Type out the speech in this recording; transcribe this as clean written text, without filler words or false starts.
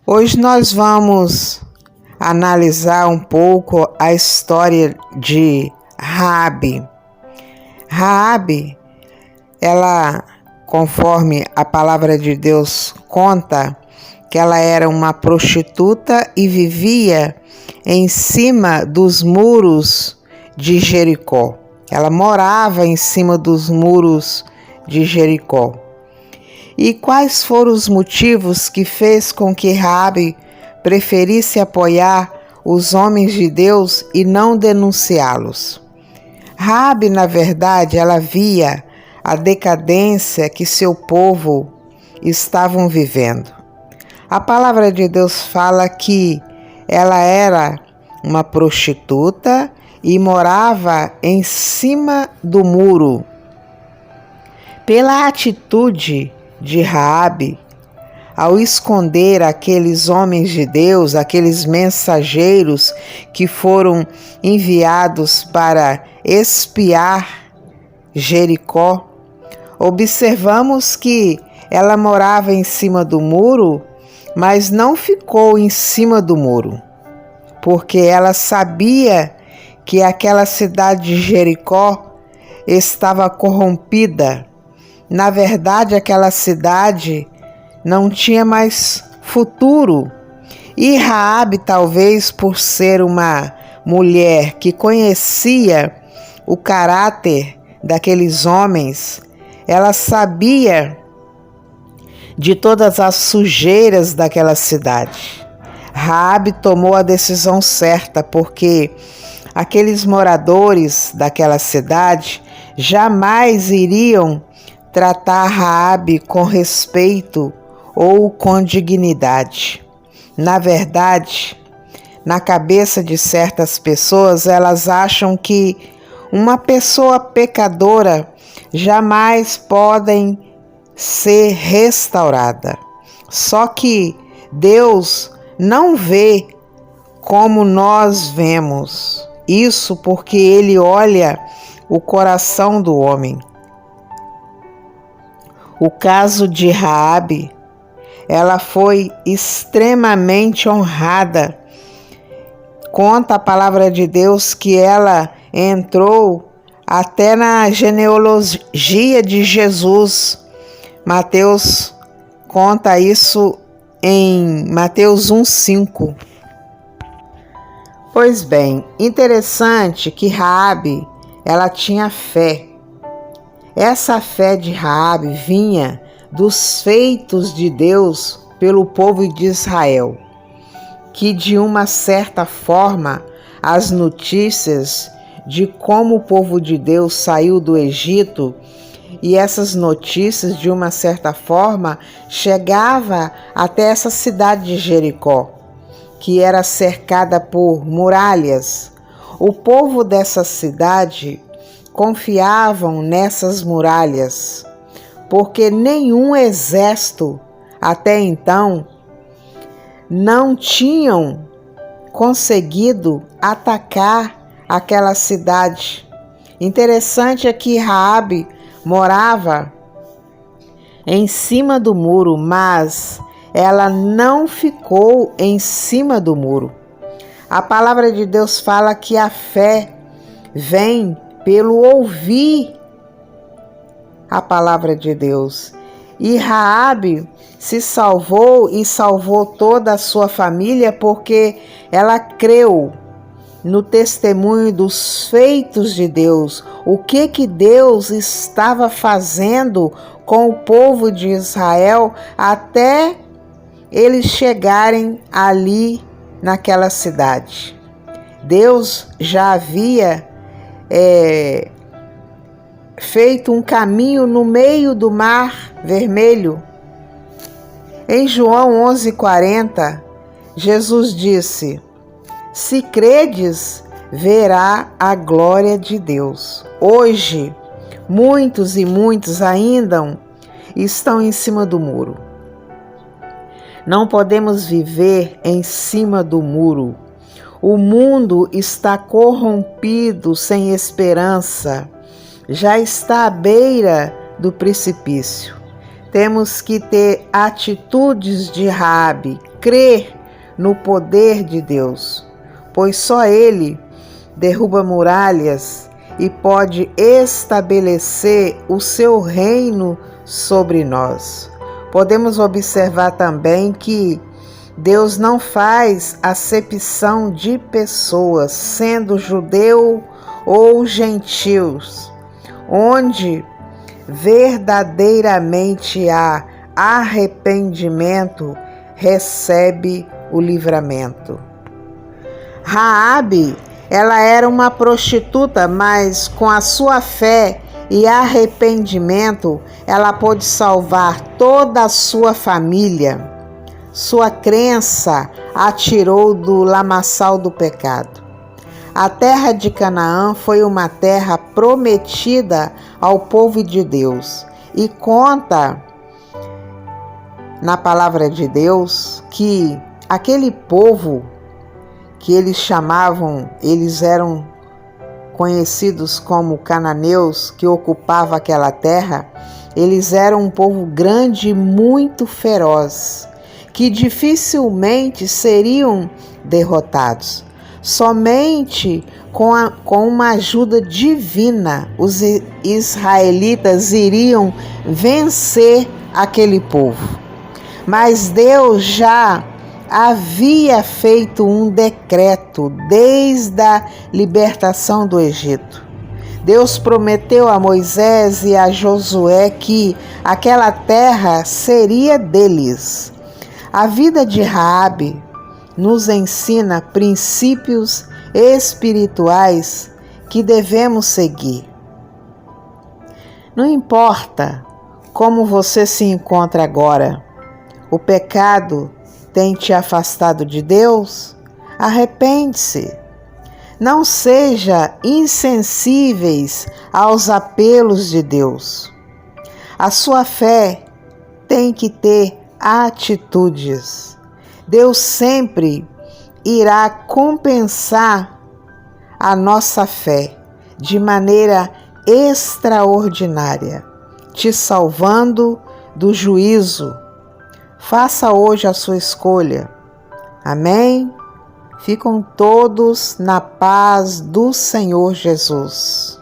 Hoje nós vamos analisar um pouco a história de Raabe. Raabe, ela, conforme a palavra de Deus conta, que ela era uma prostituta e vivia em cima dos muros de Jericó. Ela morava em cima dos muros de Jericó. E quais foram os motivos que fez com que Raabe preferisse apoiar os homens de Deus e não denunciá-los? Raabe, na verdade, ela via a decadência que seu povo estavam vivendo. A palavra de Deus fala que ela era uma prostituta e morava em cima do muro. Pela atitude de Raabe, ao esconder aqueles homens de Deus, aqueles mensageiros que foram enviados para espiar Jericó, observamos que ela morava em cima do muro, mas não ficou em cima do muro, porque ela sabia que aquela cidade de Jericó estava corrompida. Na verdade, aquela cidade não tinha mais futuro. E Raabe, talvez por ser uma mulher que conhecia o caráter daqueles homens, ela sabia de todas as sujeiras daquela cidade. Raabe tomou a decisão certa, porque aqueles moradores daquela cidade jamais iriam tratar Raabe com respeito ou com dignidade. Na verdade, na cabeça de certas pessoas, elas acham que uma pessoa pecadora jamais pode ser restaurada. Só que Deus não vê como nós vemos. Isso porque Ele olha o coração do homem. O caso de Raabe, ela foi extremamente honrada. Conta a palavra de Deus que ela entrou até na genealogia de Jesus. Mateus conta isso em Mateus 1:5. Pois bem, interessante que Raabe, ela tinha fé. Essa fé de Raabe vinha dos feitos de Deus pelo povo de Israel, que de uma certa forma as notícias de como o povo de Deus saiu do Egito, e essas notícias de uma certa forma chegava até essa cidade de Jericó, que era cercada por muralhas. O povo dessa cidade confiavam nessas muralhas, porque nenhum exército até então não tinham conseguido atacar aquela cidade. Interessante é que Raabe morava em cima do muro, mas ela não ficou em cima do muro. A palavra de Deus fala que a fé vem pelo ouvir a palavra de Deus. E Raabe se salvou e salvou toda a sua família porque ela creu no testemunho dos feitos de Deus. O que Deus estava fazendo com o povo de Israel até eles chegarem ali naquela cidade. Deus já havia feito um caminho no meio do Mar Vermelho. Em João 11:40, Jesus disse: "Se credes, verá a glória de Deus." Hoje, muitos e muitos ainda estão em cima do muro. Não podemos viver em cima do muro. O mundo está corrompido, sem esperança. Já está à beira do precipício. Temos que ter atitudes de Raabe, crer no poder de Deus, pois só Ele derruba muralhas e pode estabelecer o seu reino sobre nós. Podemos observar também que Deus não faz acepção de pessoas, sendo judeu ou gentios, onde verdadeiramente há arrependimento, recebe o livramento. Raabe, ela era uma prostituta, mas com a sua fé e arrependimento, ela pôde salvar toda a sua família. Sua crença a tirou do lamaçal do pecado. A terra de Canaã foi uma terra prometida ao povo de Deus, e conta na palavra de Deus que aquele povo que eles eram conhecidos como cananeus, que ocupava aquela terra, eles eram um povo grande e muito feroz, que dificilmente seriam derrotados. Somente com uma ajuda divina, os israelitas iriam vencer aquele povo. Mas Deus já havia feito um decreto desde a libertação do Egito. Deus prometeu a Moisés e a Josué que aquela terra seria deles. A vida de Raabe nos ensina princípios espirituais que devemos seguir. Não importa como você se encontra agora, o pecado tem te afastado de Deus? Arrepende-se. Não seja insensíveis aos apelos de Deus. A sua fé tem que ter atitudes. Deus sempre irá compensar a nossa fé de maneira extraordinária, te salvando do juízo. Faça hoje a sua escolha. Amém? Ficam todos na paz do Senhor Jesus.